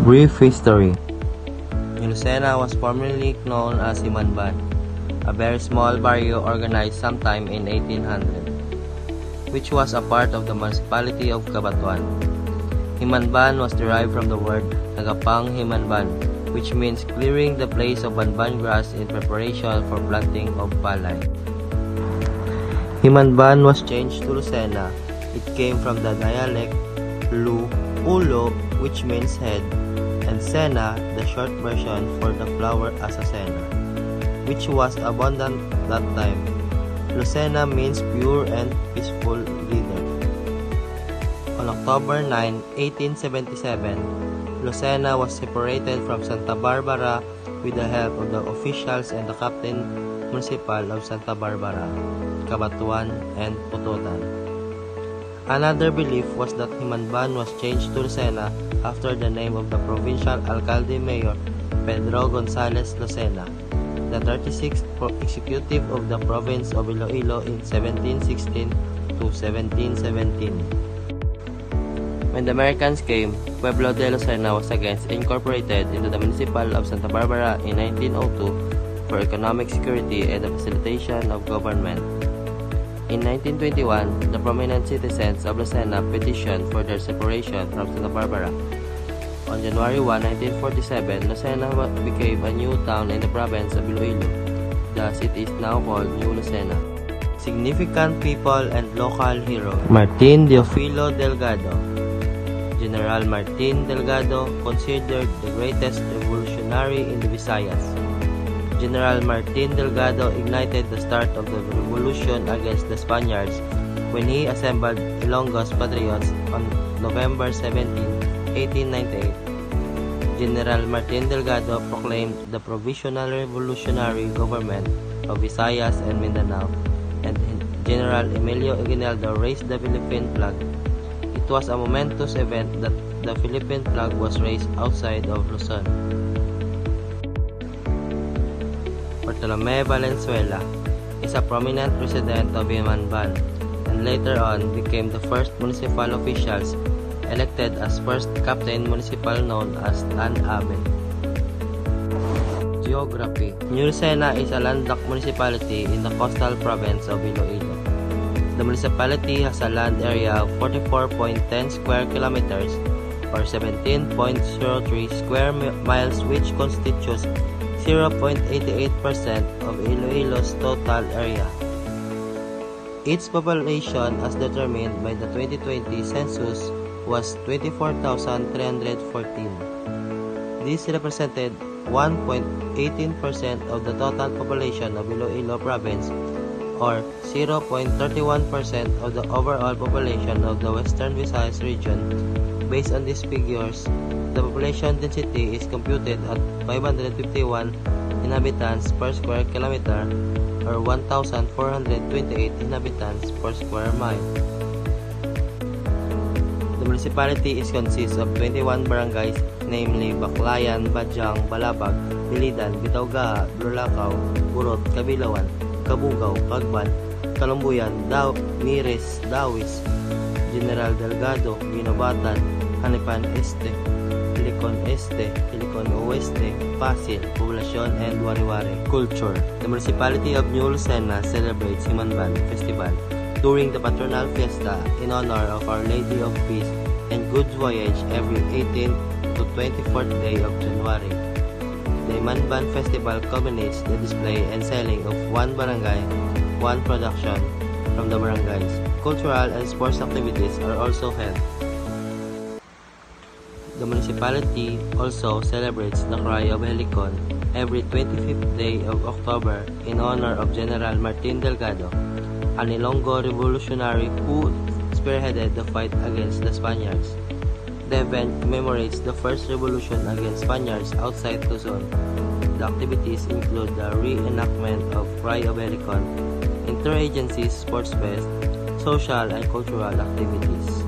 Brief history. Lucena was formerly known as Himanban, a very small barrio organized sometime in 1800, which was a part of the municipality of Cabanatuan. Himanban was derived from the word Nagapang Himanban, which means clearing the place of banban grass in preparation for planting of palay. Himanban was changed to Lucena. It came from the dialect Lu, Ulo, which means head, and Sena, the short version for the flower Azucena, which was abundant that time. Lucena means pure and peaceful leader. On October 9, 1877, Lucena was separated from Santa Barbara with the help of the officials and the captain municipal of Santa Barbara, Cabanatuan, and Pututan. Another belief was that Himanban was changed to Lucena after the name of the provincial alcalde-mayor Pedro Gonzalez Lucena, the 36th executive of the province of Iloilo in 1716 to 1717. When the Americans came, Pueblo de Lucena was again incorporated into the municipal of Santa Barbara in 1902 for economic security and the facilitation of government. In 1921, the prominent citizens of Lucena petitioned for their separation from Santa Barbara. On January 1, 1947, Lucena became a new town in the province of Iloilo. Thus, it is now called New Lucena. Significant people and local heroes. Martin Teofilo Delgado. General Martin Delgado, considered the greatest revolutionary in the Visayas. General Martin Delgado ignited the start of the revolution against the Spaniards when he assembled Ilonggo's patriots on November 17, 1898. General Martin Delgado proclaimed the Provisional Revolutionary Government of Visayas and Mindanao, and General Emilio Aguinaldo raised the Philippine flag. It was a momentous event that the Philippine flag was raised outside of Luzon. Bartolome Valenzuela is a prominent resident of Himanban and later on became the first municipal officials elected as first captain municipal known as Tan Abe. Geography. New Lucena is a landlocked municipality in the coastal province of Iloilo. The municipality has a land area of 44.10 square kilometers or 17.03 square miles, which constitutes 0.88% of Iloilo's total area. Its population, as determined by the 2020 census, was 24,314. This represented 1.18% of the total population of Iloilo province, or 0.31% of the overall population of the Western Visayas region. Based on these figures, the population density is computed at 551 inhabitants per square kilometer or 1,428 inhabitants per square mile. The municipality consists of 21 barangays, namely Baclayan, Badyang, Balabag, Bilidan, Bitawgaa, Bulacau, Burot, Kabilawan, Kabugaw, Cagban, Kalumbuyan, Mires, Dawis, General Delgado, Binobatan, Hanipan Este, Helicon Este, Helicon Oeste, Pasil, Poblacion, and Wari-Wari. Culture. The municipality of New Lucena celebrates Himanban Festival during the Patronal Fiesta in honor of Our Lady of Peace and Good Voyage every 18th to 24th day of January. The Himanban Festival culminates the display and selling of one barangay, one production from the barangays. Cultural and sports activities are also held. The municipality also celebrates the Cry of Helicon every 25th day of October in honor of General Martin Delgado, an Ilonggo revolutionary who spearheaded the fight against the Spaniards. The event commemorates the first revolution against Spaniards outside Luzon. The activities include the reenactment of Cry of Helicon, interagency sports fest, social and cultural activities.